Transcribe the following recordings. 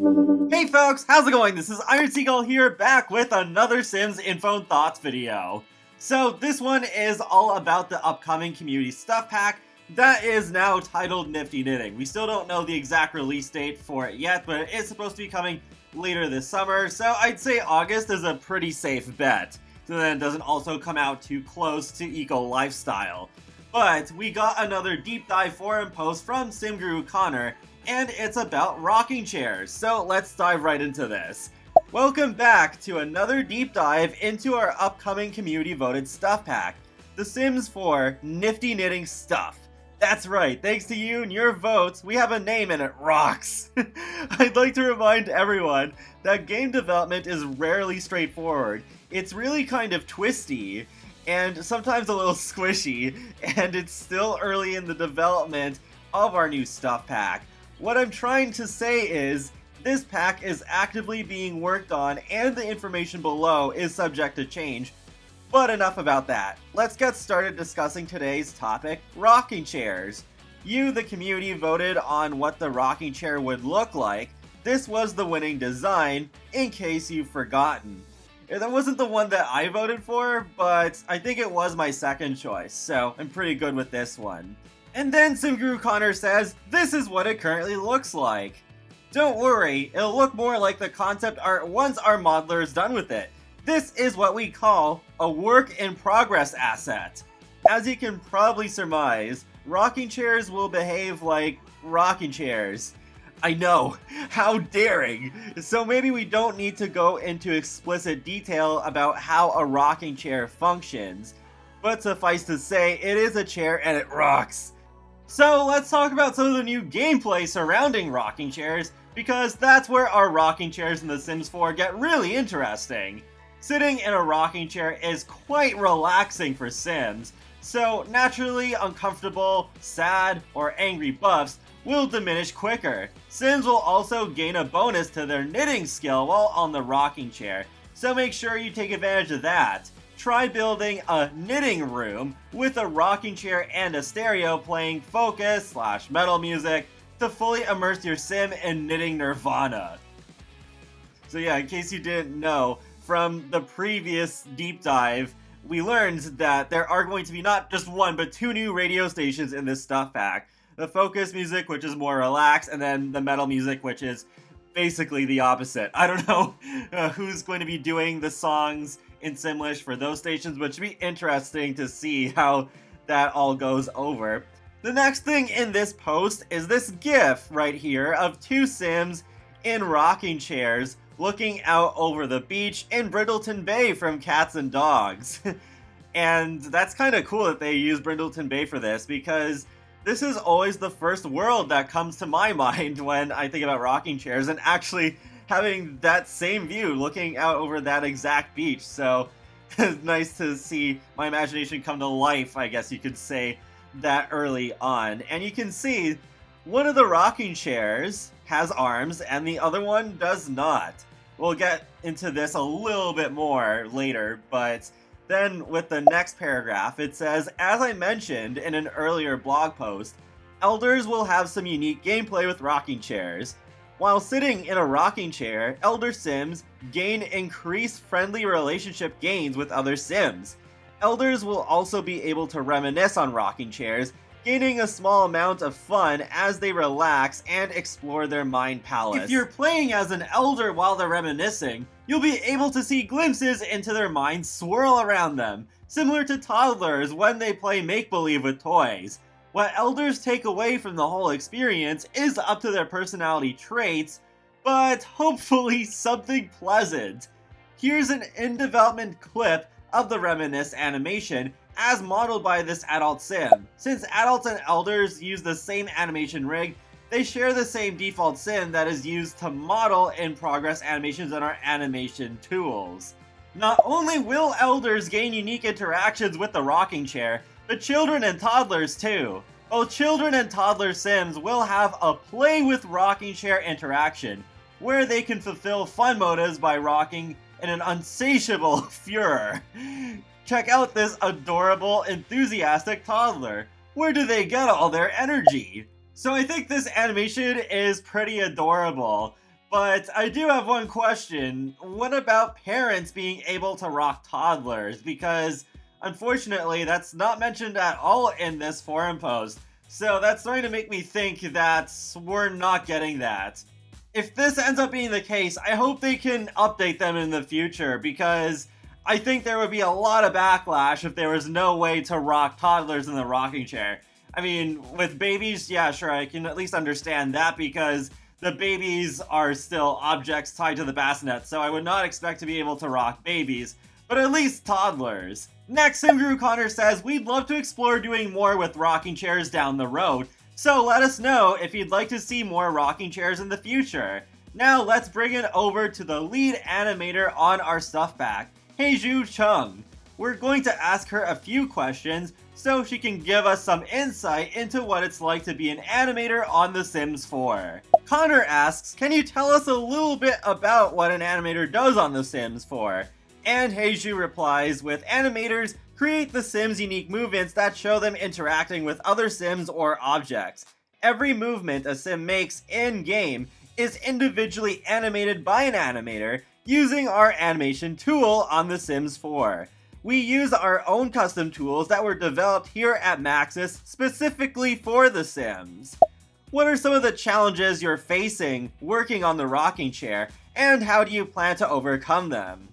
Hey folks, how's it going? This is Seagull here, back with another Sims Info and Thoughts video. So this one is all about the upcoming community stuff pack that is now titled Nifty Knitting. We still don't know the exact release date for it yet, but it is supposed to be coming later this summer, so I'd say August is a pretty safe bet, so that it doesn't also come out too close to eco lifestyle. But we got another deep dive forum post from Sim Guru Connor, and it's about rocking chairs, so let's dive right into this. Welcome back to another deep dive into our upcoming community voted stuff pack, The Sims 4 Nifty Knitting Stuff. That's right, thanks to you and your votes, we have a name and it rocks! I'd like to remind everyone that game development is rarely straightforward. It's really kind of twisty, and sometimes a little squishy, and it's still early in the development of our new stuff pack. What I'm trying to say is, this pack is actively being worked on and the information below is subject to change. But enough about that. Let's get started discussing today's topic, rocking chairs. You, the community, voted on what the rocking chair would look like. This was the winning design, in case you've forgotten. That wasn't the one that I voted for, but I think it was my second choice, so I'm pretty good with this one. And then Sim Guru Connor says, this is what it currently looks like. Don't worry, it'll look more like the concept art once our modeler is done with it. This is what we call a work in progress asset. As you can probably surmise, rocking chairs will behave like rocking chairs. I know, how daring! So maybe we don't need to go into explicit detail about how a rocking chair functions, but suffice to say, it is a chair and it rocks. So let's talk about some of the new gameplay surrounding rocking chairs, because that's where our rocking chairs in The Sims 4 get really interesting. Sitting in a rocking chair is quite relaxing for Sims, so naturally uncomfortable, sad, or angry buffs will diminish quicker. Sims will also gain a bonus to their knitting skill while on the rocking chair, so make sure you take advantage of that. Try building a knitting room with a rocking chair and a stereo playing focus/metal music to fully immerse your sim in knitting nirvana. So yeah, in case you didn't know, from the previous deep dive, we learned that there are going to be not just one, but two new radio stations in this stuff pack. The focus music, which is more relaxed, and then the metal music, which is basically the opposite. I don't know who's going to be doing the songs in Simlish for those stations, but it should be interesting to see how that all goes over. The next thing in this post is this GIF right here of two Sims in rocking chairs looking out over the beach in Brindleton Bay from Cats and Dogs. And that's kind of cool that they use Brindleton Bay for this, because this is always the first world that comes to my mind when I think about rocking chairs, and actually having that same view looking out over that exact beach. So it's nice to see my imagination come to life, I guess you could say, that early on. And you can see one of the rocking chairs has arms and the other one does not. We'll get into this a little bit more later, but then with the next paragraph, it says, as I mentioned in an earlier blog post, elders will have some unique gameplay with rocking chairs. While sitting in a rocking chair, elder Sims gain increased friendly relationship gains with other Sims. Elders will also be able to reminisce on rocking chairs, gaining a small amount of fun as they relax and explore their mind palace. If you're playing as an elder while they're reminiscing, you'll be able to see glimpses into their minds swirl around them, similar to toddlers when they play make-believe with toys. What elders take away from the whole experience is up to their personality traits, but hopefully something pleasant. Here's an in-development clip of the reminisce animation as modeled by this adult sim. Since adults and elders use the same animation rig, they share the same default sim that is used to model in-progress animations in our animation tools. Not only will elders gain unique interactions with the rocking chair, but children and toddlers too. Both children and toddler Sims will have a play with rocking chair interaction, where they can fulfill fun motives by rocking in an insatiable furor. Check out this adorable, enthusiastic toddler. Where do they get all their energy? So I think this animation is pretty adorable. But I do have one question. What about parents being able to rock toddlers? Because unfortunately, that's not mentioned at all in this forum post. So that's starting to make me think that we're not getting that. If this ends up being the case, I hope they can update them in the future, because I think there would be a lot of backlash if there was no way to rock toddlers in the rocking chair. I mean, with babies, yeah, sure, I can at least understand that, because the babies are still objects tied to the bassinet, so I would not expect to be able to rock babies, but at least toddlers. Next, SimGuru Connor says, we'd love to explore doing more with rocking chairs down the road, so let us know if you'd like to see more rocking chairs in the future. Now let's bring it over to the lead animator on our stuff pack, Heiju Chung. We're going to ask her a few questions so she can give us some insight into what it's like to be an animator on The Sims 4. Connor asks, can you tell us a little bit about what an animator does on The Sims 4? And Heiju replies with, animators create the Sims' unique movements that show them interacting with other Sims or objects. Every movement a Sim makes in-game is individually animated by an animator using our animation tool on The Sims 4. We use our own custom tools that were developed here at Maxis specifically for The Sims. What are some of the challenges you're facing working on the rocking chair, and how do you plan to overcome them?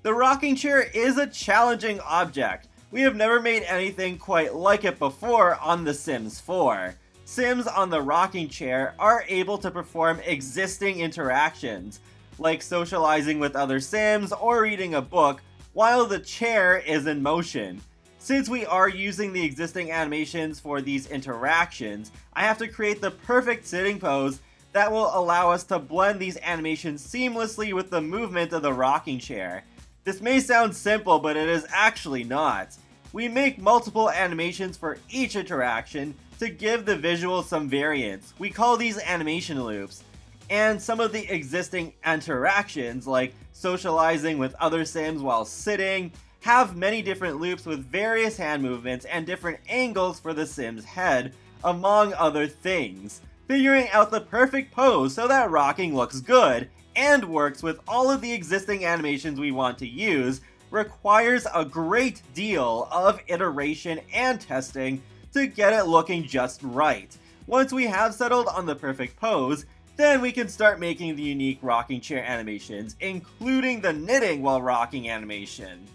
The rocking chair is a challenging object. We have never made anything quite like it before on The Sims 4. Sims on the rocking chair are able to perform existing interactions, like socializing with other Sims or reading a book, while the chair is in motion. Since we are using the existing animations for these interactions, I have to create the perfect sitting pose that will allow us to blend these animations seamlessly with the movement of the rocking chair. This may sound simple, but it is actually not. We make multiple animations for each interaction to give the visual some variance. We call these animation loops. And some of the existing interactions, like socializing with other Sims while sitting, have many different loops with various hand movements and different angles for the Sim's head, among other things. Figuring out the perfect pose so that rocking looks good and works with all of the existing animations we want to use requires a great deal of iteration and testing to get it looking just right. Once we have settled on the perfect pose, then we can start making the unique rocking chair animations, including the knitting while rocking animation.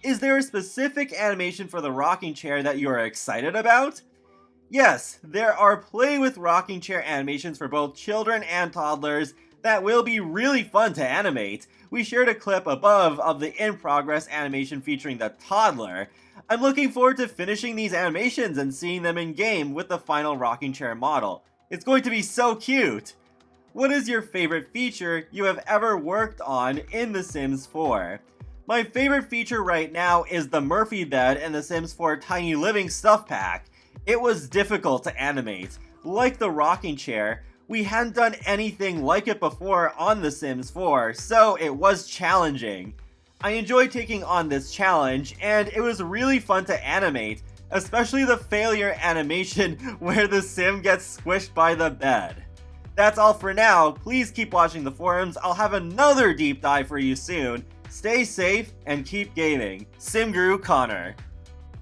Is there a specific animation for the rocking chair that you are excited about? Yes, there are play with rocking chair animations for both children and toddlers that will be really fun to animate. We shared a clip above of the in-progress animation featuring the toddler. I'm looking forward to finishing these animations and seeing them in game with the final rocking chair model. It's going to be so cute! What is your favorite feature you have ever worked on in The Sims 4? My favorite feature right now is the Murphy bed in The Sims 4 Tiny Living Stuff Pack. It was difficult to animate. Like the rocking chair, we hadn't done anything like it before on The Sims 4, so it was challenging. I enjoyed taking on this challenge, and it was really fun to animate, especially the failure animation where the Sim gets squished by the bed. That's all for now. Please keep watching the forums. I'll have another deep dive for you soon. Stay safe and keep gaming. SimGuru Connor.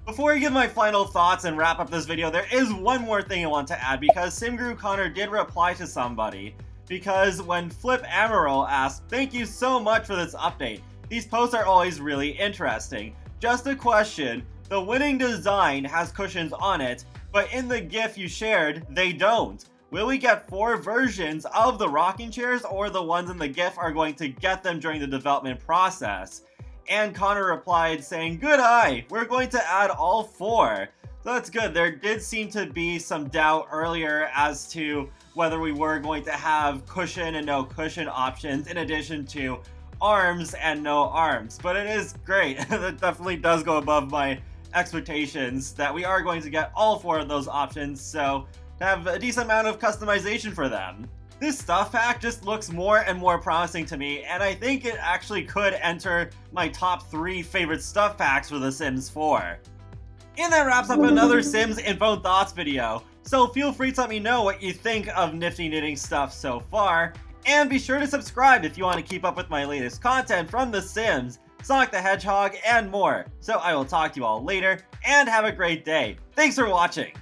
Before I give my final thoughts and wrap up this video, there is one more thing I want to add, because SimGuru Connor did reply to somebody. Because when Flip Amaral asked, thank you so much for this update. These posts are always really interesting. Just a question, the winning design has cushions on it, but in the GIF you shared, they don't. Will we get 4 versions of the rocking chairs, or the ones in the GIF are going to get them during the development process? And Connor replied saying, good eye, we're going to add all 4. So that's good. There did seem to be some doubt earlier as to whether we were going to have cushion and no cushion options in addition to arms and no arms. But it is great. That definitely does go above my expectations that we are going to get all 4 of those options, so to have a decent amount of customization for them. This stuff pack just looks more and more promising to me, and I think it actually could enter my top 3 favorite stuff packs for The Sims 4. And that wraps up another Sims Info Thoughts video. So feel free to let me know what you think of Nifty knitting stuff so far, And be sure to subscribe if you want to keep up with my latest content from The Sims, Sonic the Hedgehog, and more. So I will talk to you all later, and have a great day. Thanks for watching!